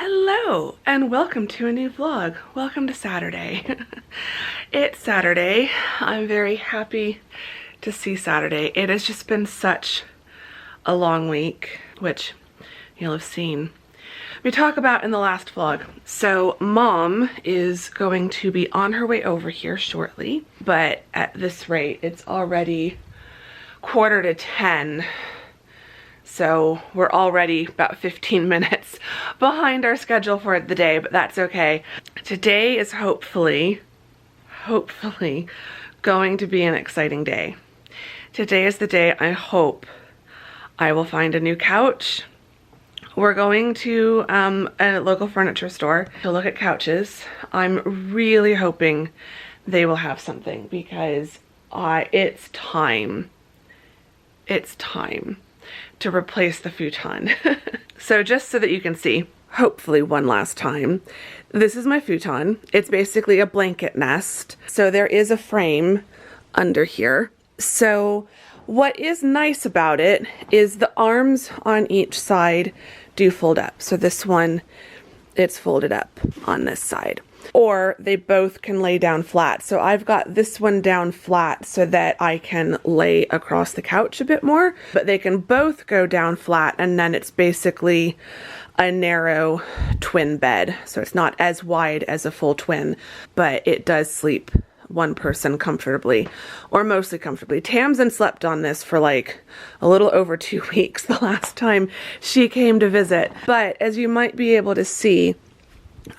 Hello and welcome to a new vlog. Welcome to Saturday. It's Saturday. I'm very happy to see Saturday. It has just been such a long week, which you'll have seen me talk about in the last vlog. So Mom is going to be on her way over here shortly, but at this rate it's already 9:45. So we're already about 15 minutes behind our schedule for the day, but that's okay. Today is hopefully going to be an exciting day. Today is the day I hope I will find a new couch. We're going to a local furniture store to look at couches. I'm really hoping they will have something because it's time to replace the futon. So just so that you can see, hopefully one last time, this is my futon. It's basically a blanket nest. So there is a frame under here. So what is nice about it is the arms on each side do fold up. So this one, it's folded up on this side. Or they both can lay down flat. So I've got this one down flat so that I can lay across the couch a bit more, but they can both go down flat, and then it's basically a narrow twin bed. So it's not as wide as a full twin, but it does sleep one person comfortably, or mostly comfortably. Tamsin slept on this for like a little over 2 weeks the last time she came to visit. But as you might be able to see,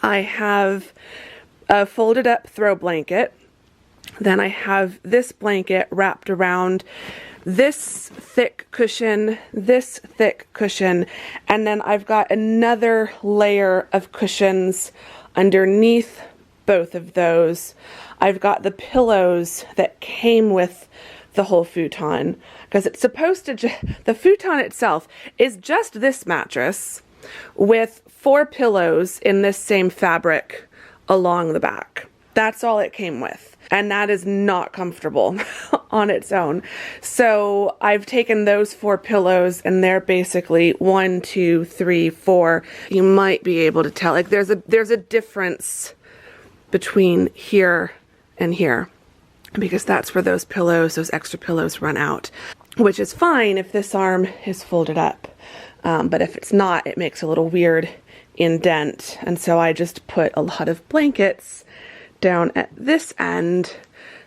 I have a folded up throw blanket. Then I have this blanket wrapped around this thick cushion, and then I've got another layer of cushions underneath both of those. I've got the pillows that came with the whole futon, because it's supposed to the futon itself is just this mattress with 4 pillows in this same fabric along the back. That's all it came with. And that is not comfortable on its own. So I've taken those 4 pillows, and they're basically 1, 2, 3, 4. You might be able to tell, like there's a difference between here and here, because that's where those extra pillows run out, which is fine if this arm is folded up. But if it's not, it makes a little weird indent. And so I just put a lot of blankets down at this end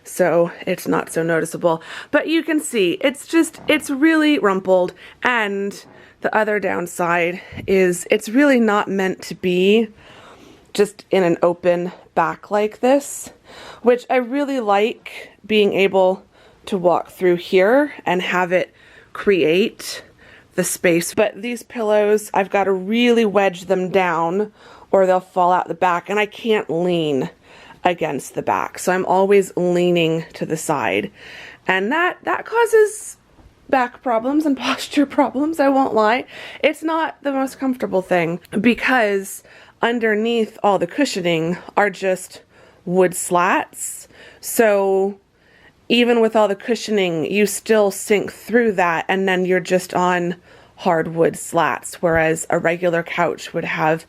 so it's not so noticeable. But you can see it's really rumpled. And the other downside is it's really not meant to be just in an open back like this, which I really like, being able to walk through here and have it create the space. But these pillows, I've got to really wedge them down or they'll fall out the back, and I can't lean against the back. So I'm always leaning to the side, and that causes back problems and posture problems, I won't lie. It's not the most comfortable thing, because underneath all the cushioning are just wood slats. So even with all the cushioning, you still sink through that, and then you're just on hardwood slats, whereas a regular couch would have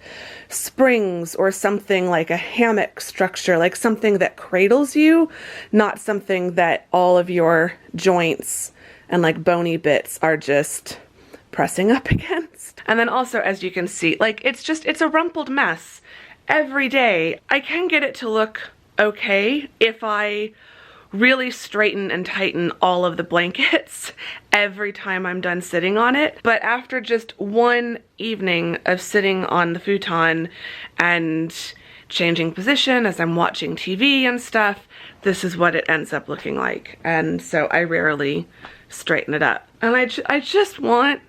springs or something like a hammock structure, like something that cradles you, not something that all of your joints and like bony bits are just pressing up against. And then also, as you can see, like it's a rumpled mess every day. I can get it to look okay if I really straighten and tighten all of the blankets every time I'm done sitting on it. But after just one evening of sitting on the futon and changing position as I'm watching TV and stuff, this is what it ends up looking like. And so I rarely straighten it up. And I just want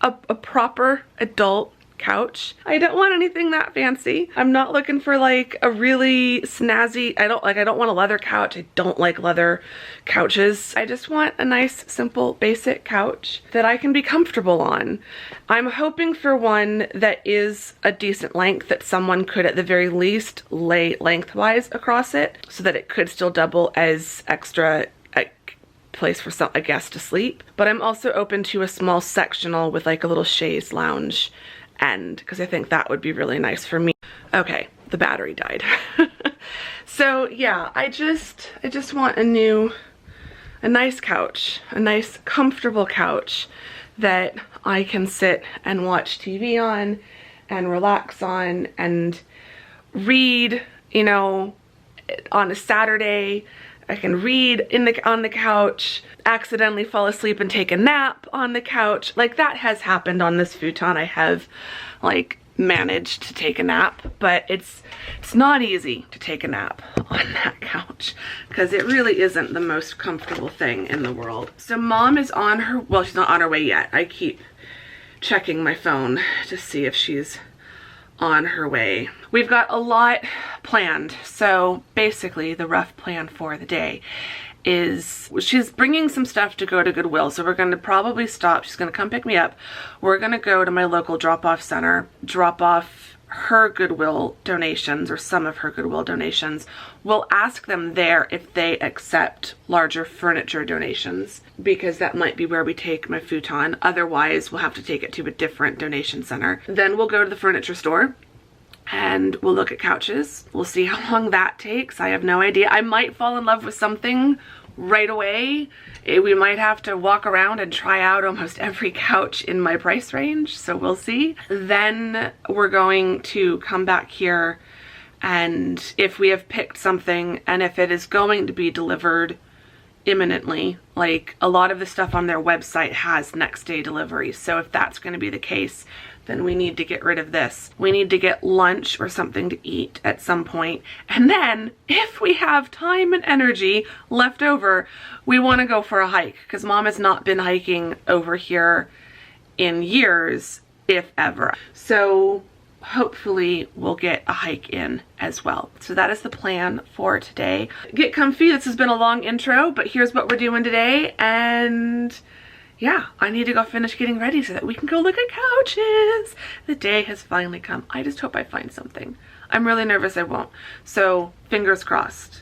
a proper adult couch. I don't want anything that fancy. I'm not looking for like a really snazzy, I don't want a leather couch. I don't like leather couches. I just want a nice, simple, basic couch that I can be comfortable on. I'm hoping for one that is a decent length, that someone could at the very least lay lengthwise across it so that it could still double as extra place for a guest to sleep. But I'm also open to a small sectional with like a little chaise lounge end, because I think that would be really nice for me. Okay, the battery died. So yeah, I just want a nice couch, a nice comfortable couch that I can sit and watch TV on and relax on and read, you know, on a Saturday. I can read on the couch, accidentally fall asleep and take a nap on the couch. Like, that has happened on this futon. I have like managed to take a nap, but it's not easy to take a nap on that couch because it really isn't the most comfortable thing in the world. So mom is on her, well, she's not on her way yet. I keep checking my phone to see if she's on her way. We've got a lot planned. So basically the rough plan for the day is she's bringing some stuff to go to Goodwill. So we're going to probably stop. She's going to come pick me up. We're going to go to my local drop-off center, drop off her Goodwill donations or some of her Goodwill donations. We'll ask them there if they accept larger furniture donations, because that might be where we take my futon. Otherwise, we'll have to take it to a different donation center. Then we'll go to the furniture store and we'll look at couches. We'll see how long that takes. I have no idea. I might fall in love with something right away. We might have to walk around and try out almost every couch in my price range, so we'll see. Then we're going to come back here, and if we have picked something and if it is going to be delivered imminently, like a lot of the stuff on their website has next day delivery, so if that's going to be the case, then we need to get rid of this. We need to get lunch or something to eat at some point. And then if we have time and energy left over, we want to go for a hike, because mom has not been hiking over here in years, if ever. So hopefully we'll get a hike in as well. So that is the plan for today. Get comfy. This has been a long intro, but here's what we're doing today. And yeah, I need to go finish getting ready so that we can go look at couches. The day has finally come. I just hope I find something. I'm really nervous I won't. So fingers crossed.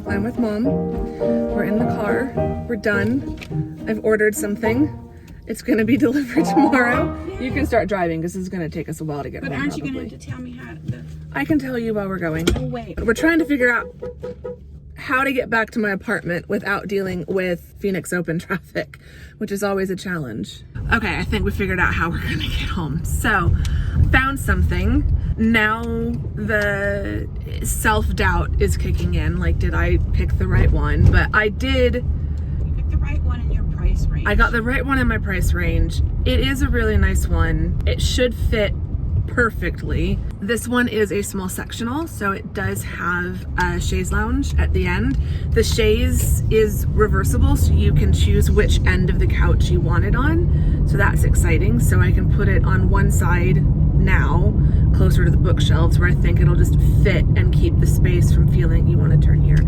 I'm with mom. We're in the car. We're done. I've ordered something. It's gonna be delivered tomorrow. You can start driving because this is gonna take us a while to get home. But aren't you probably. gonna have to tell me how to... I can tell you while we're going. Oh, wait. We're trying to figure out how to get back to my apartment without dealing with Phoenix Open traffic, which is always a challenge. Okay, I think we figured out how we're gonna get home. So, found something. Now the self-doubt is kicking in. Like, did I pick the right one? But I did. You picked the right one in your price range. I got the right one in my price range. It is a really nice one. It should fit perfectly. This one is a small sectional, so it does have a chaise lounge at the end. The chaise is reversible, so you can choose which end of the couch you want it on. So that's exciting. So I can put it on one side now, closer to the bookshelves, where I think it'll just fit and keep the space from feeling, you want to turn here,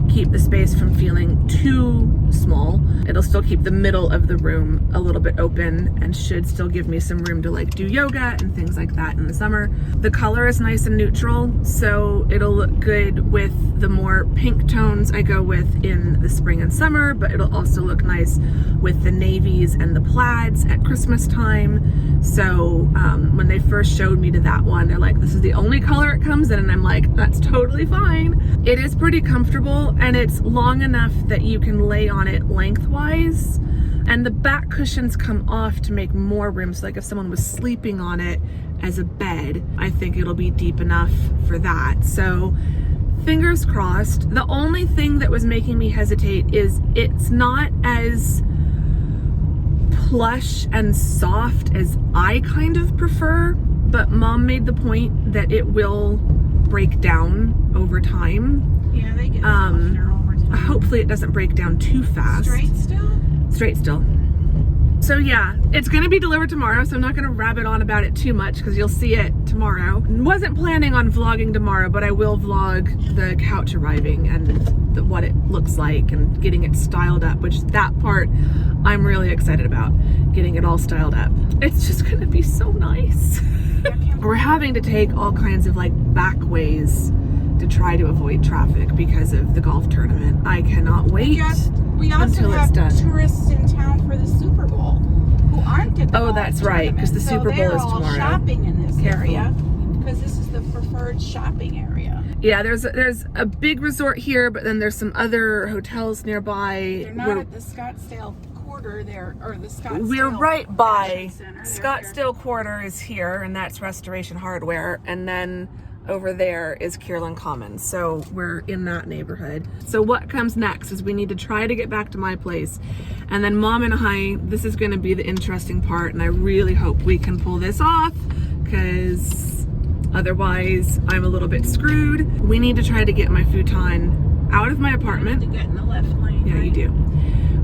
keep the space from feeling too small. It'll still keep the middle of the room a little bit open and should still give me some room to like do yoga and things like that in the summer. The color is nice and neutral, so it'll look good with the more pink tones I go with in the spring and summer, but it'll also look nice with the navies and the plaids at Christmas time. So when they first showed me to that one, they're like, this is the only color it comes in, and I'm like, that's totally fine. It is pretty comfortable, and it's long enough that you can lay on it lengthwise, and the back cushions come off to make more room. So like if someone was sleeping on it as a bed, I think it'll be deep enough for that. So fingers crossed. The only thing that was making me hesitate is it's not as plush and soft as I kind of prefer, but Mom made the point that it will break down over time. Yeah, they get softer over time. Hopefully it doesn't break down too fast. Straight still? Straight still. So yeah, it's gonna be delivered tomorrow, so I'm not gonna rabbit on about it too much because you'll see it tomorrow. Wasn't planning on vlogging tomorrow, but I will vlog the couch arriving and what it looks like and getting it styled up, which that part I'm really excited about, getting it all styled up. It's just gonna be so nice. We're having to take all kinds of like back ways to try to avoid traffic because of the golf tournament. I cannot wait We also until have it's done. tourists in town for the Super Bowl who aren't at the golf That's right, because the tournament. Super Bowl is So they're all tomorrow. shopping in this Careful. area because this is the preferred shopping area. Yeah, there's a big resort here, but then there's some other hotels nearby. They're not at the Scottsdale quarter there, or the Scottsdale. We're right by Center. They're Scottsdale Quarter is here, and that's Restoration Hardware, and then over there is Kierland Commons. So we're in that neighborhood. So what comes next is we need to try to get back to my place, and then Mom and I, this is going to be the interesting part, and I really hope we can pull this off because otherwise I'm a little bit screwed. We need to try to get my futon out of my apartment. To get in the left lane. Yeah, right? you do.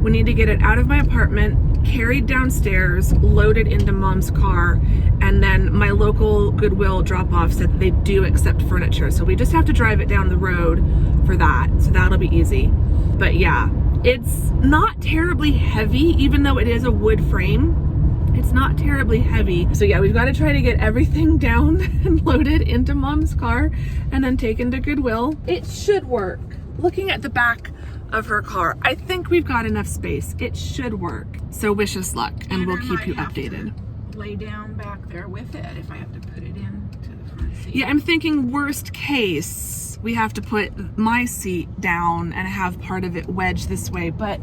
We need to get it out of my apartment, carried downstairs, loaded into Mom's car, and then my local Goodwill drop-off said that they do accept furniture. So we just have to drive it down the road for that. So that'll be easy. But yeah, it's not terribly heavy, even though it is a wood frame. It's not terribly heavy. So yeah, we've got to try to get everything down and loaded into Mom's car and then taken to Goodwill. It should work. Looking at the back of her car, I think we've got enough space. It should work. So wish us luck, and we'll keep you updated. Lay down back there with it if I have to put it in to the front seat. Yeah, I'm thinking worst case, we have to put my seat down and have part of it wedged this way, but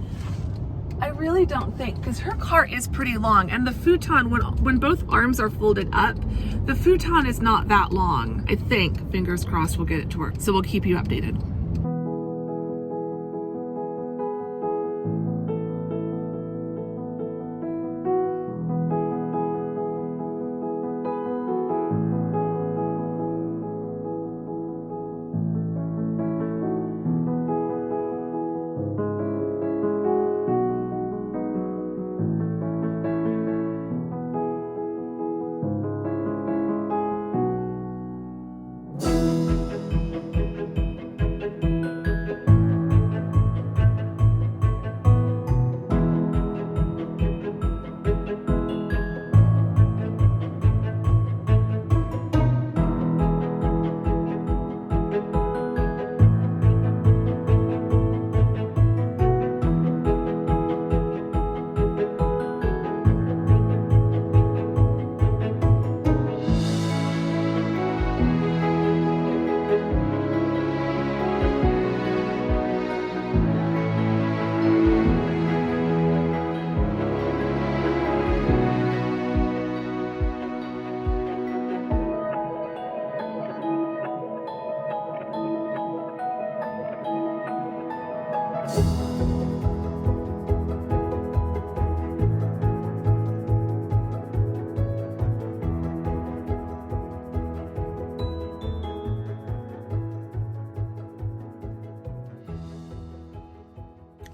I really don't think, because her car is pretty long, and the futon, when both arms are folded up, the futon is not that long. I think, fingers crossed, we'll get it to work. So we'll keep you updated.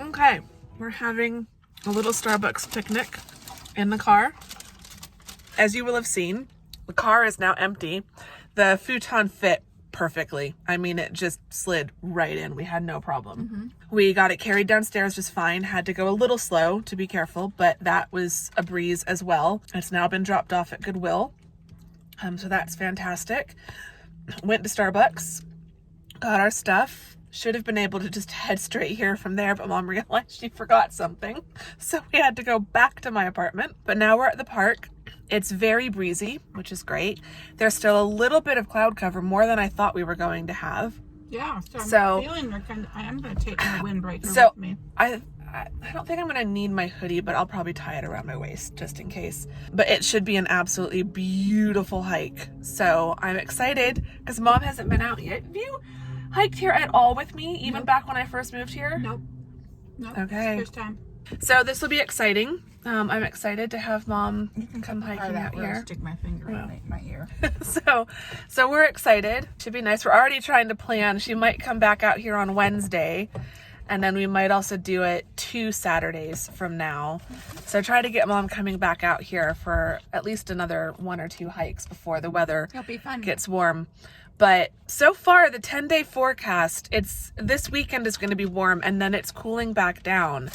Okay, we're having a little Starbucks picnic in the car. As you will have seen, the car is now empty. The futon fit perfectly. I mean, it just slid right in. We had no problem. We got it carried downstairs just fine. Had to go a little slow to be careful, but that was a breeze as well. It's now been dropped off at Goodwill. So that's fantastic. Went to Starbucks, got our stuff. Should have been able to just head straight here from there, but Mom realized she forgot something. So we had to go back to my apartment. But now we're at the park. It's very breezy, which is great. There's still a little bit of cloud cover, more than I thought we were going to have. Yeah, so I'm feeling I am going to take my windbreaker with me. I don't think I'm going to need my hoodie, but I'll probably tie it around my waist just in case. But it should be an absolutely beautiful hike. So I'm excited because Mom hasn't been out yet. Have you hiked here at all with me, even back when I first moved here? Nope. Okay. First time. So this will be exciting. I'm excited to have Mom come hiking out here. Stick my finger in my ear. So we're excited. Should be nice. We're already trying to plan. She might come back out here on Wednesday, and then we might also do it 2 Saturdays from now. So try to get Mom coming back out here for at least another 1 or 2 hikes before the weather gets warm. But so far, the 10-day forecast, this weekend is going to be warm, and then it's cooling back down.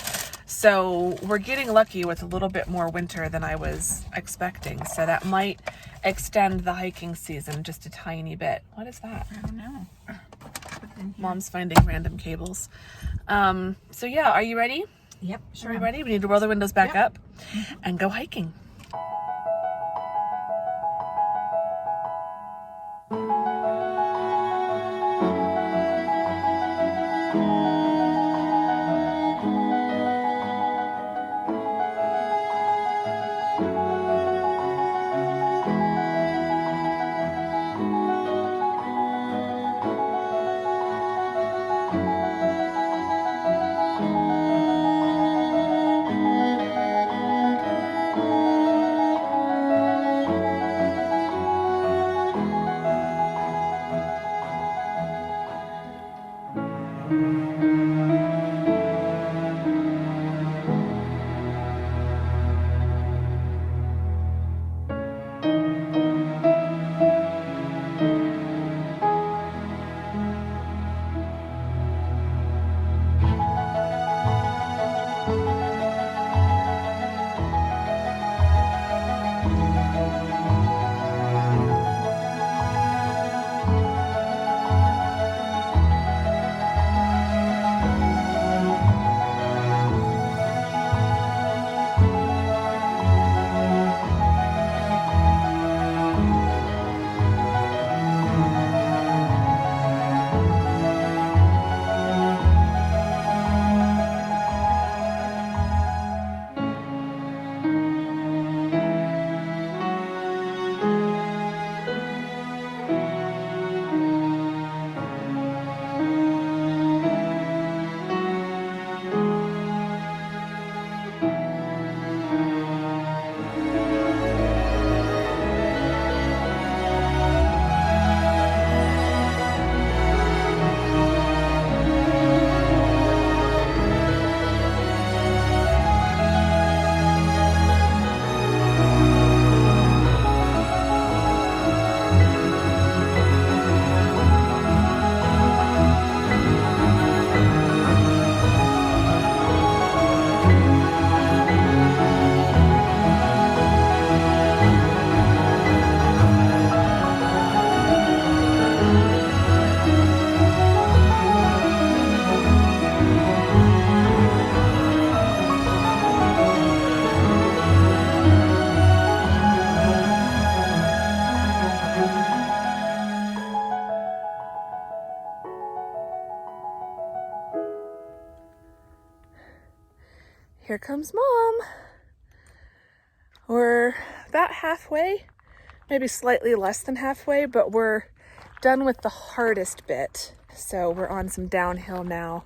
So we're getting lucky with a little bit more winter than I was expecting. So that might extend the hiking season just a tiny bit. What is that? I don't know. Mom's finding random cables. So yeah, are you ready? Yep. Are we ready? We need to roll the windows back up and go hiking. Here comes Mom. We're about halfway, maybe slightly less than halfway, but we're done with the hardest bit. So we're on some downhill now.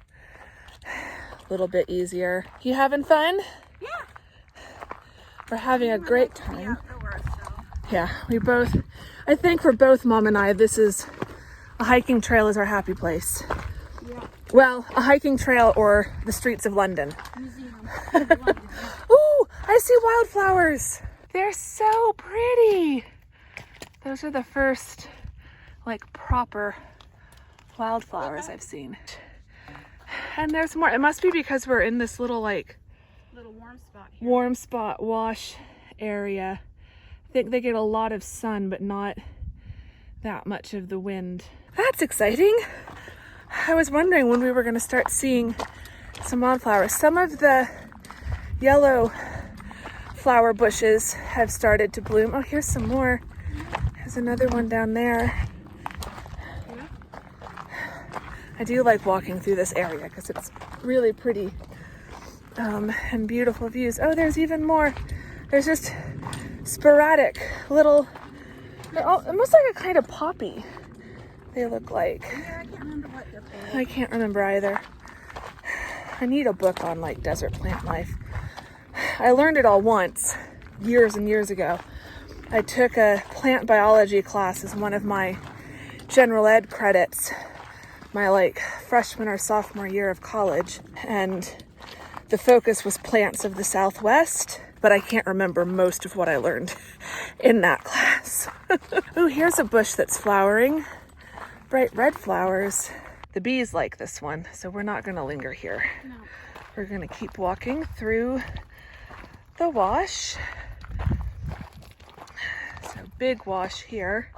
A little bit easier. You having fun? Yeah. We're having a great time. Yeah, I think for both Mom and I, a hiking trail is our happy place. Yeah. Well, a hiking trail or the streets of London. Museum. Ooh, I see wildflowers. They're so pretty. Those are the first like proper wildflowers I've seen. And there's more. It must be because we're in this little like warm spot here. Warm spot wash area. I think they get a lot of sun, but not that much of the wind. That's exciting. I was wondering when we were going to start seeing some wildflowers. Some of the yellow flower bushes have started to bloom. Oh, here's some more. There's another one down there. I do like walking through this area because it's really pretty and beautiful views. Oh, there's even more. There's just sporadic little, almost like a kind of poppy, they look like. Yeah, I can't remember what they're called. I can't remember either. I need a book on like desert plant life. I learned it all once, years and years ago. I took a plant biology class as one of my general ed credits, my like freshman or sophomore year of college, and the focus was plants of the Southwest, but I can't remember most of what I learned in that class. Oh, here's a bush that's flowering, bright red flowers. The bees like this one, so we're not going to linger here. No. We're going to keep walking through the wash. So big wash here.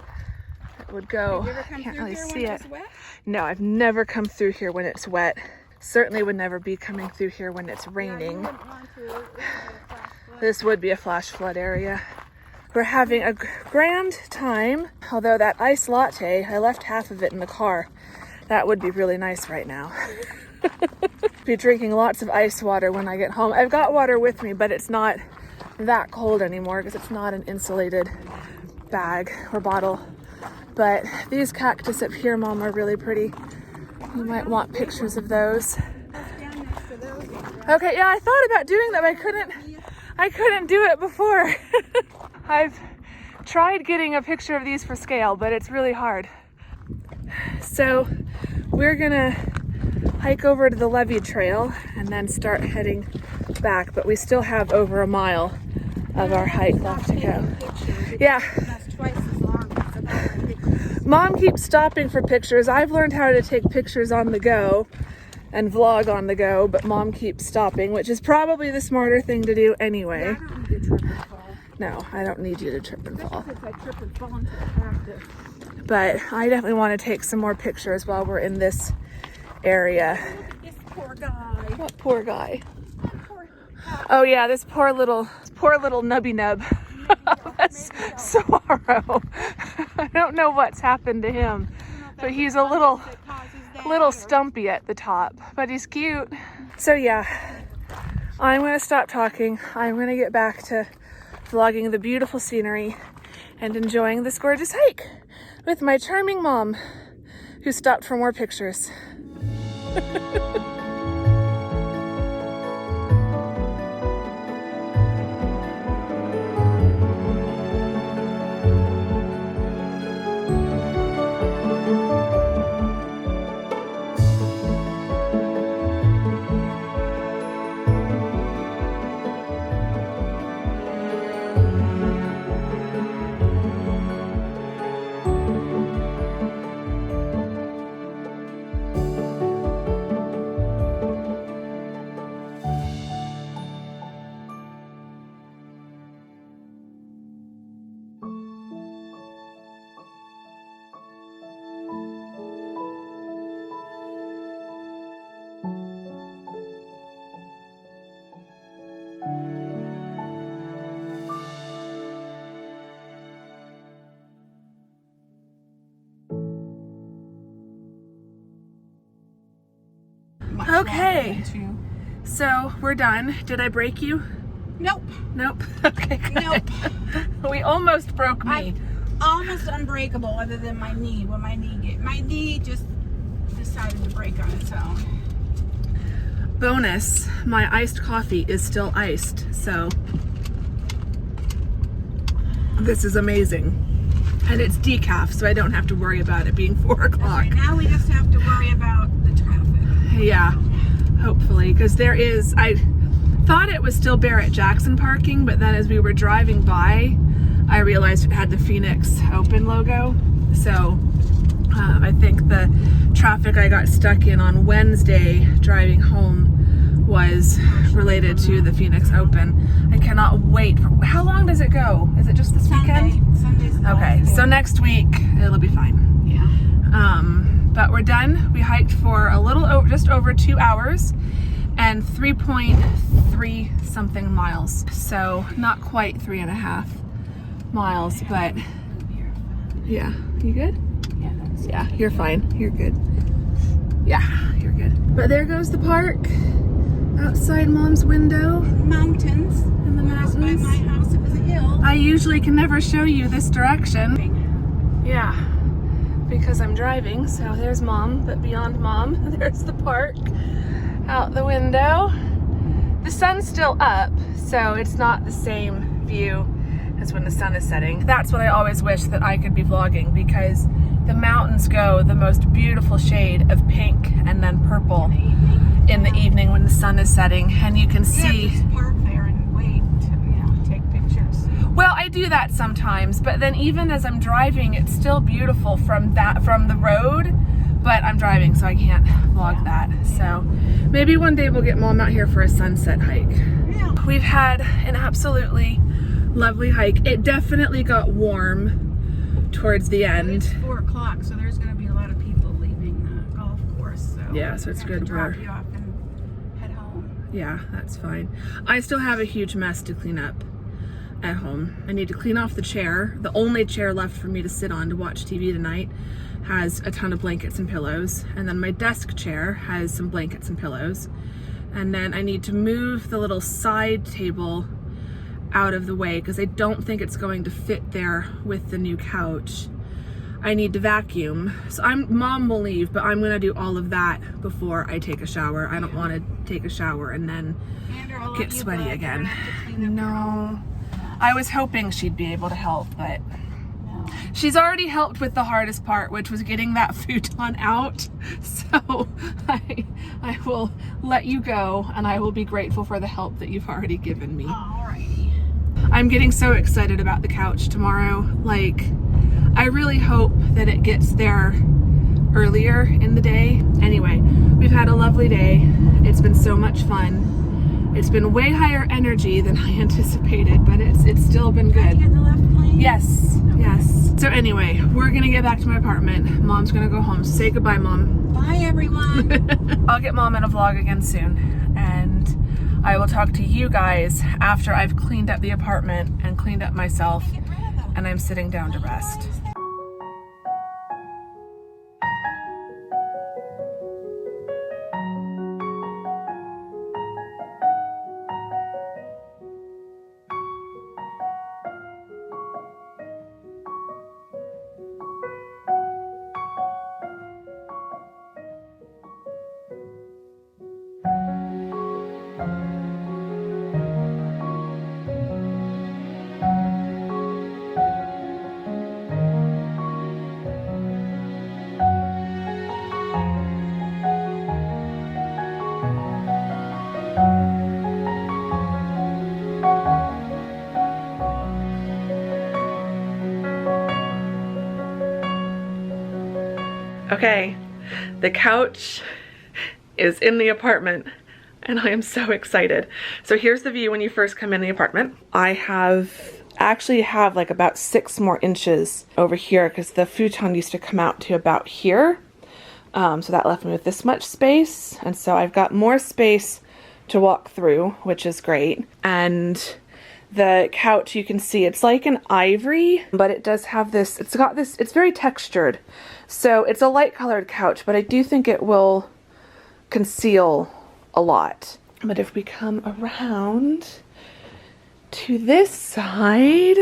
It would go, Have you ever come can't through really here see when it. it's wet? No, I've never come through here when it's wet. Certainly would never be coming through here when it's raining. Yeah, you wouldn't want to. It would be a flash flood. This would be a flash flood area. We're having a grand time, although that iced latte, I left half of it in the car. That would be really nice right now. Be drinking lots of ice water when I get home. I've got water with me, but it's not that cold anymore because it's not an insulated bag or bottle. But these cactus up here, Mom, are really pretty. You might want pictures of those. Stand next to those, Andrea. Okay, yeah, I thought about doing that, but I couldn't do it before. I've tried getting a picture of these for scale, but it's really hard. So we're gonna hike over to the levee trail and then start heading back, but we still have over a mile of our hike left to go. Yeah. That's twice as long as about my pictures. Mom keeps stopping for pictures. I've learned how to take pictures on the go and vlog on the go, but Mom keeps stopping, which is probably the smarter thing to do anyway. I don't need to trip and fall. No, I don't need you to trip and fall. Especially if I trip and fall into the cactus. But I definitely want to take some more pictures while we're in this area. This poor guy. What poor guy? Poor Oh yeah, this poor little nubby nub. That's sorrow. I don't know what's happened to him, but he's a little stumpy at the top, but he's cute. So yeah, I'm gonna stop talking. I'm gonna get back to vlogging the beautiful scenery and enjoying this gorgeous hike with my charming mom, who stopped for more pictures. Okay, so we're done. Did I break you? Nope. Nope. Okay, good. Nope. We almost broke me. I'm almost unbreakable other than my knee. When my knee just decided to break on its own. Bonus, my iced coffee is still iced, so this is amazing. And it's decaf, so I don't have to worry about it being 4 o'clock. Okay, now we just have to worry about the traffic. Yeah, hopefully, because I thought it was still Barrett Jackson parking, but then as we were driving by, I realized it had the Phoenix Open logo, so I think the traffic I got stuck in on Wednesday driving home was related to the Phoenix Open. I cannot wait. How long does it go? Is it just this weekend? Sunday's the Okay, last day. so next week it'll be fine. Yeah. But we're done. We hiked for just over 2 hours and 3.3 something miles. So not quite 3.5 miles, but yeah. You good? Yeah, that's Yeah, you're fine. You're good. Yeah, you're good. But there goes the park outside Mom's window. mountains. In the Whereas by mountains. my house, it was a hill. I usually can never show you this direction. Yeah, because I'm driving. So there's Mom, but beyond Mom, there's the park out the window. The sun's still up, so it's not the same view as when the sun is setting. That's what I always wish that I could be vlogging, because the mountains go the most beautiful shade of pink and then purple in the evening when the sun is setting, and you can see. Just park there and wait to, take pictures. Well, I do that sometimes, but then even as I'm driving, it's still beautiful from the road, but I'm driving, so I can't vlog that. So maybe one day we'll get Mom out here for a sunset hike. Yeah. We've had an absolutely lovely hike. It definitely got warm towards the end. It's 4 o'clock, so there's going to be a lot of people leaving the golf course. So Yeah, so it's I'm gonna good drop we're- you off and head home. Yeah, that's fine. I still have a huge mess to clean up at home. I need to clean off the chair. The only chair left for me to sit on to watch TV tonight has a ton of blankets and pillows. And then my desk chair has some blankets and pillows. And then I need to move the little side table out of the way because I don't think it's going to fit there with the new couch. I need to vacuum. So Mom will leave, but I'm gonna do all of that before I take a shower. I don't want to take a shower and then Andrew, I love get you, sweaty but again. you're gonna have to clean up your own. No. I was hoping she'd be able to help, but No. she's already helped with the hardest part, which was getting that futon out. So I will let you go, and I will be grateful for the help that you've already given me. Alrighty. I'm getting so excited about the couch tomorrow. Like, I really hope that it gets there earlier in the day. Anyway, we've had a lovely day. It's been so much fun. It's been way higher energy than I anticipated, but it's still been Did you good. get the left lane? Yes, yes. So anyway, we're gonna get back to my apartment. Mom's gonna go home. Say goodbye, Mom. Bye, everyone. I'll get Mom in a vlog again soon, and I will talk to you guys after I've cleaned up the apartment and cleaned up myself, Get rid of them. and I'm sitting down to rest. Okay, the couch is in the apartment and I am so excited. So here's the view when you first come in the apartment. I actually have like about 6 more inches over here because the futon used to come out to about here. So that left me with this much space. And so I've got more space to walk through, which is great. And the couch, you can see it's like an ivory, but it does have this, it's very textured. So it's a light colored couch, but I do think it will conceal a lot. But if we come around to this side,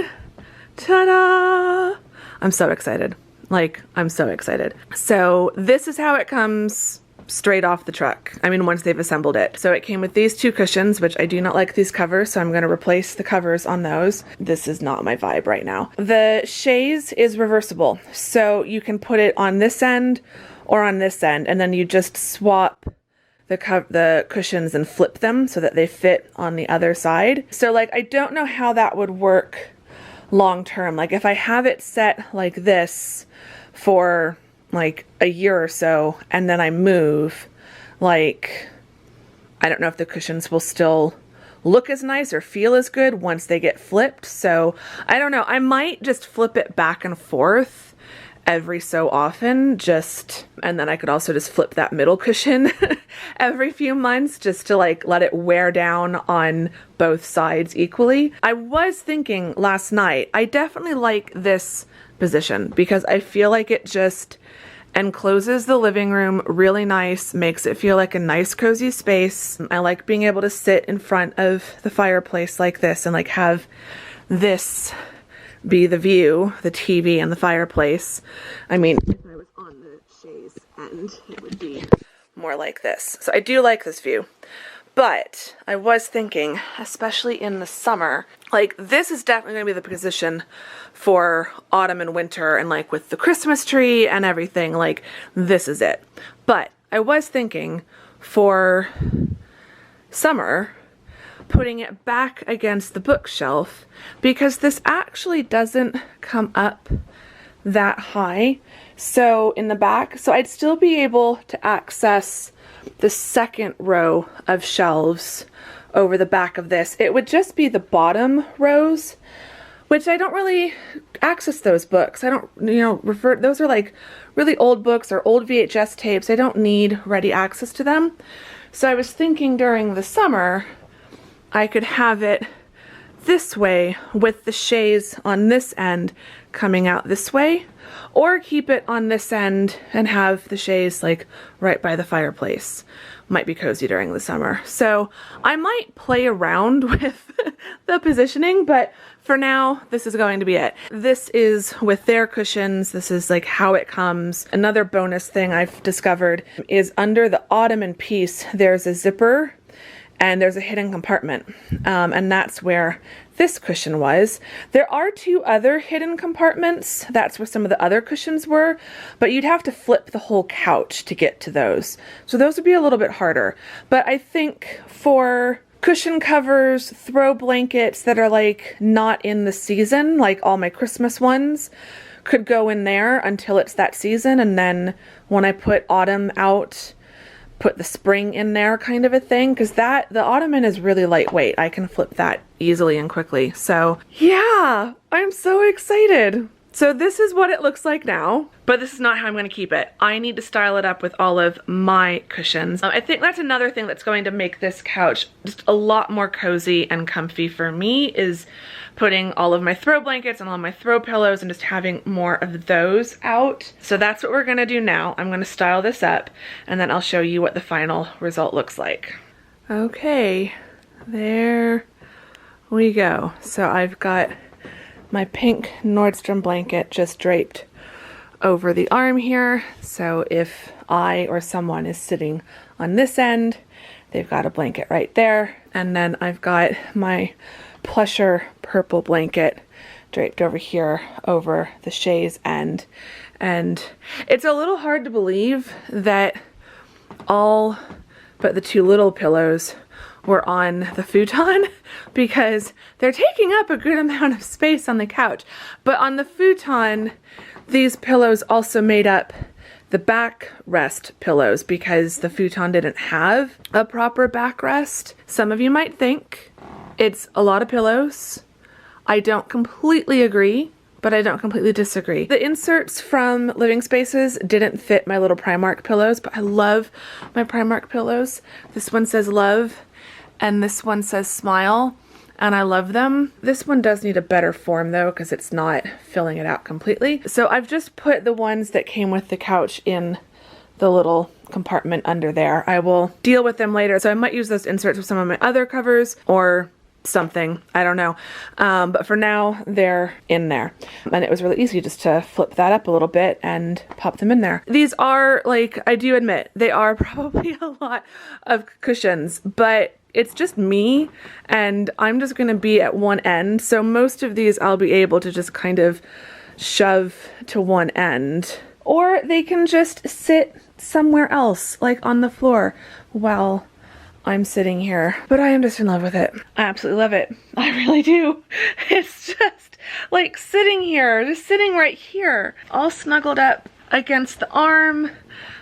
ta-da! I'm so excited. Like, I'm so excited. So this is how it comes straight off the truck. I mean, once they've assembled it. So it came with these 2 cushions, which I do not like these covers, so I'm going to replace the covers on those. This is not my vibe right now. The chaise is reversible, so you can put it on this end or on this end, and then you just swap the cushions and flip them so that they fit on the other side. So like, I don't know how that would work long term. Like if I have it set like this for like a year or so and then I move, like, I don't know if the cushions will still look as nice or feel as good once they get flipped. So I don't know. I might just flip it back and forth every so often, and then I could also just flip that middle cushion every few months just to like let it wear down on both sides equally. I was thinking last night, I definitely like this position because I feel like it just encloses the living room really nice, makes it feel like a nice cozy space. I like being able to sit in front of the fireplace like this and like have this be the view, the TV and the fireplace. I mean, if I was on the chaise end, it would be more like this. So I do like this view. But I was thinking, especially in the summer, like this is definitely going to be the position for autumn and winter, and like with the Christmas tree and everything, like this is it. But I was thinking for summer, putting it back against the bookshelf, because this actually doesn't come up that high. So in the back, so I'd still be able to access the second row of shelves over the back of this. It would just be the bottom rows, which I don't really access those books. I don't, those are like really old books or old VHS tapes. I don't need ready access to them. So I was thinking during the summer, I could have it this way with the chaise on this end coming out this way, or keep it on this end and have the chaise like right by the fireplace. Might be cozy during the summer. So I might play around with the positioning, but for now, this is going to be it. This is with their cushions. This is like how it comes. Another bonus thing I've discovered is under the ottoman piece, there's a zipper and there's a hidden compartment. And that's where this cushion was. There are two other hidden compartments. That's where some of the other cushions were, but you'd have to flip the whole couch to get to those. So those would be a little bit harder. But I think for cushion covers, throw blankets that are like not in the season, like all my Christmas ones, could go in there until it's that season. And then when I put autumn out, put the spring in there, kind of a thing, because the ottoman is really lightweight. I can flip that easily and quickly. So yeah, I'm so excited. So this is what it looks like now, but this is not how I'm going to keep it. I need to style it up with all of my cushions. I think that's another thing that's going to make this couch just a lot more cozy and comfy for me, is putting all of my throw blankets and all my throw pillows and just having more of those out. So that's what we're going to do now. I'm going to style this up and then I'll show you what the final result looks like. Okay, there we go. So I've got my pink Nordstrom blanket just draped over the arm here. So if I or someone is sitting on this end, they've got a blanket right there. And then I've got my plusher purple blanket draped over here over the chaise end. And it's a little hard to believe that all but the two little pillows were on the futon, because they're taking up a good amount of space on the couch. But on the futon, these pillows also made up the backrest pillows, because the futon didn't have a proper backrest. Some of you might think it's a lot of pillows. I don't completely agree, but I don't completely disagree. The inserts from Living Spaces didn't fit my little Primark pillows, but I love my Primark pillows. This one says love, and this one says smile, and I love them. This one does need a better form though, because it's not filling it out completely. So I've just put the ones that came with the couch in the little compartment under there. I will deal with them later. So I might use those inserts with some of my other covers or something, I don't know. But for now, they're in there. And it was really easy just to flip that up a little bit and pop them in there. These are, like, I do admit, they are probably a lot of cushions, but it's just me, and I'm just gonna be at one end. So most of these I'll be able to just kind of shove to one end. Or they can just sit somewhere else, like on the floor, while I'm sitting here. But I am just in love with it. I absolutely love it. I really do. It's just like sitting here, just sitting right here, all snuggled up against the arm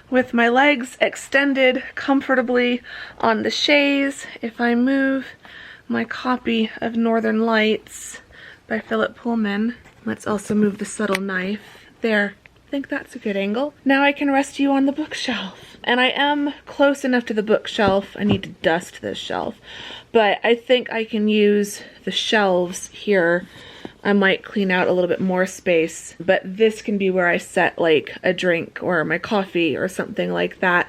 with my legs extended comfortably on the chaise. If I move my copy of Northern Lights by Philip Pullman, let's also move the subtle knife. There, I think that's a good angle. Now I can rest you on the bookshelf. And I am close enough to the bookshelf. I need to dust this shelf. But I think I can use the shelves here. I might clean out a little bit more space, but this can be where I set like a drink or my coffee or something like that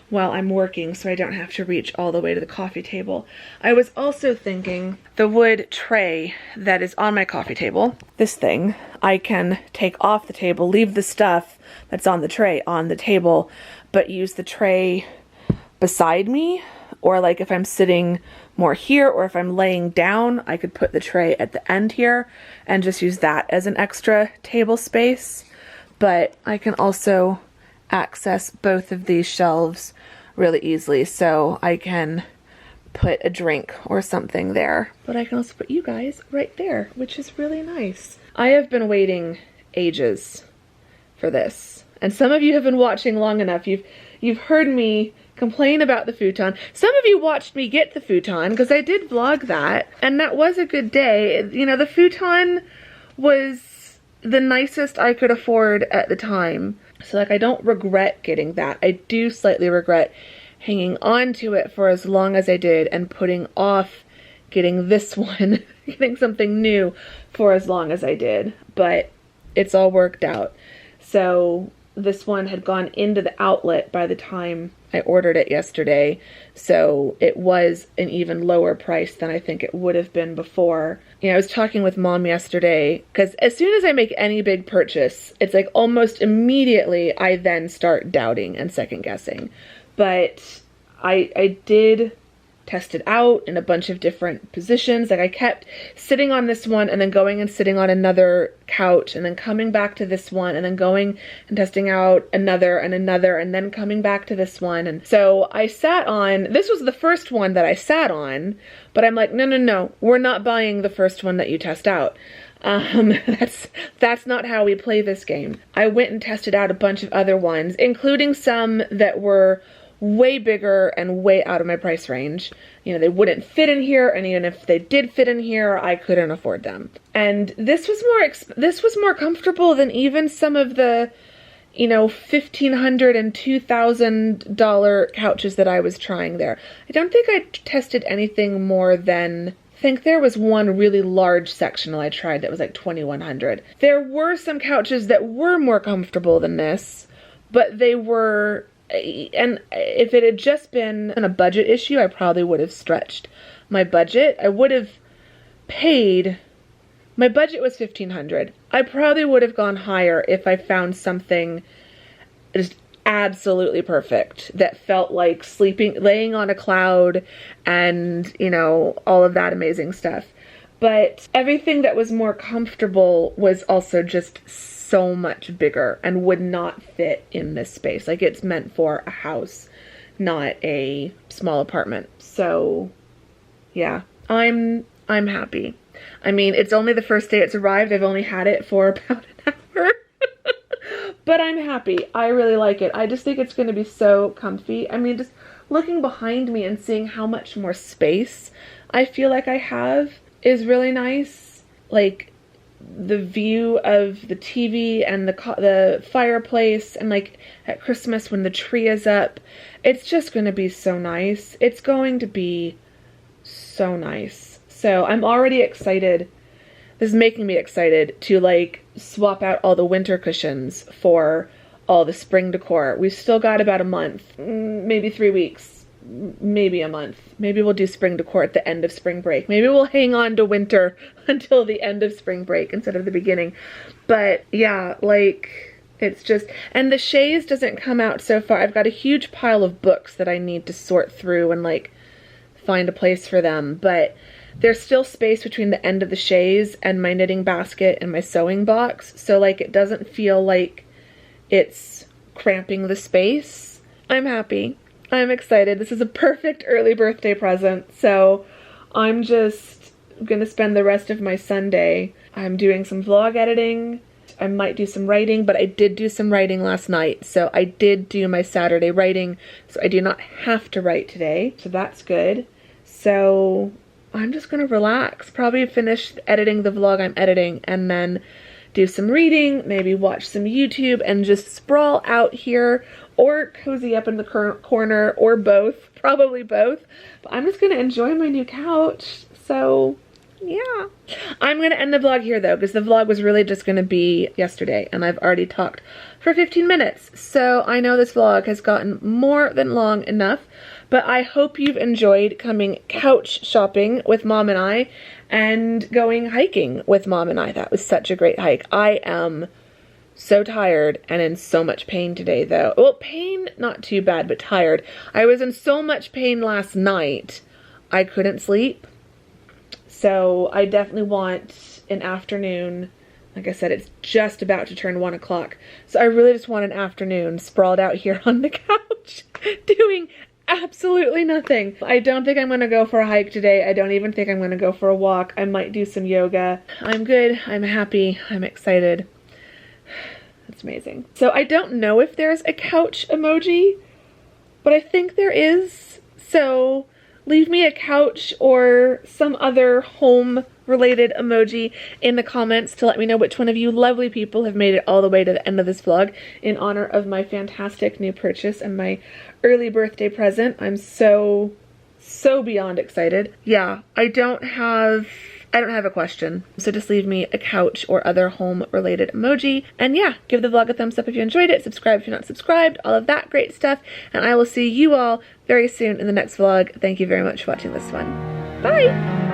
while I'm working, so I don't have to reach all the way to the coffee table. I was also thinking the wood tray that is on my coffee table, this thing, I can take off the table, leave the stuff that's on the tray on the table, but use the tray beside me, or like if I'm sitting more here or if I'm laying down, I could put the tray at the end here and just use that as an extra table space. But I can also access both of these shelves really easily, so I can put a drink or something there. But I can also put you guys right there, which is really nice. I have been waiting ages for this, and some of you have been watching long enough. You've heard me complain about the futon. Some of you watched me get the futon because I did vlog that, and that was a good day. You know, the futon was the nicest I could afford at the time. So like, I don't regret getting that. I do slightly regret hanging on to it for as long as I did and putting off getting this one, getting something new for as long as I did. But it's all worked out. So this one had gone into the outlet by the time I ordered it yesterday, so it was an even lower price than I think it would have been before. You know, I was talking with Mom yesterday, because as soon as I make any big purchase, it's like almost immediately I then start doubting and second guessing. But I did test it out in a bunch of different positions. Like, I kept sitting on this one and then going and sitting on another couch and then coming back to this one and then going and testing out another and another and then coming back to this one. And so I sat on, this was the first one that I sat on, but I'm like, no, we're not buying the first one that you test out. That's not how we play this game. I went and tested out a bunch of other ones, including some that were way bigger and way out of my price range. You know, they wouldn't fit in here, and even if they did fit in here, I couldn't afford them. And this was more comfortable than even some of the, you know, $1,500 and $2,000 couches that I was trying there. I don't think I tested anything more than, I think there was one really large sectional I tried that was like $2,100. There were some couches that were more comfortable than this, but they were, and if it had just been a budget issue, I probably would have stretched my budget. I would have paid, my budget was $1,500. I probably would have gone higher if I found something just absolutely perfect that felt like laying on a cloud and, you know, all of that amazing stuff. But everything that was more comfortable was also just so much bigger and would not fit in this space. Like, it's meant for a house, not a small apartment. So yeah, I'm happy. I mean, it's only the first day it's arrived. I've only had it for about an hour. But I'm happy. I really like it. I just think it's going to be so comfy. I mean, just looking behind me and seeing how much more space I feel like I have is really nice. Like, the view of the TV and the fireplace, and like at Christmas when the tree is up, it's just going to be so nice. It's going to be so nice. So I'm already excited. This is making me excited to like swap out all the winter cushions for all the spring decor. We've still got about a month, maybe 3 weeks. Maybe a month. Maybe we'll do spring decor at the end of spring break. Maybe we'll hang on to winter until the end of spring break instead of the beginning. But yeah, like, it's just, and the chaise doesn't come out so far. I've got a huge pile of books that I need to sort through and like find a place for them. But there's still space between the end of the chaise and my knitting basket and my sewing box. So like, it doesn't feel like it's cramping the space. I'm happy. I'm excited. This is a perfect early birthday present. So I'm just gonna spend the rest of my Sunday. I'm doing some vlog editing tonight. I might do some writing, but I did do some writing last night. So I did do my Saturday writing, so I do not have to write today. So that's good. So I'm just gonna relax, probably finish editing the vlog I'm editing, and then do some reading, maybe watch some YouTube, and just sprawl out here or cozy up in the corner, or both, probably both. But I'm just gonna enjoy my new couch. So yeah, I'm gonna end the vlog here though, because the vlog was really just gonna be yesterday, and I've already talked for 15 minutes. So I know this vlog has gotten more than long enough, but I hope you've enjoyed coming couch shopping with Mom and I, and going hiking with Mom and I. That was such a great hike. I am so tired and in so much pain today though. Well, pain, not too bad, but tired. I was in so much pain last night, I couldn't sleep. So I definitely want an afternoon. Like I said, it's just about to turn 1 o'clock. So I really just want an afternoon sprawled out here on the couch doing absolutely nothing. I don't think I'm gonna go for a hike today. I don't even think I'm gonna go for a walk. I might do some yoga. I'm good. I'm happy. I'm excited. That's amazing. So I don't know if there's a couch emoji, but I think there is. So leave me a couch or some other home related emoji in the comments to let me know which one of you lovely people have made it all the way to the end of this vlog in honor of my fantastic new purchase and my early birthday present. I'm so beyond excited. Yeah, I don't have a question. So just leave me a couch or other home related emoji. And yeah, give the vlog a thumbs up if you enjoyed it. Subscribe if you're not subscribed. All of that great stuff. And I will see you all very soon in the next vlog. Thank you very much for watching this one. Bye!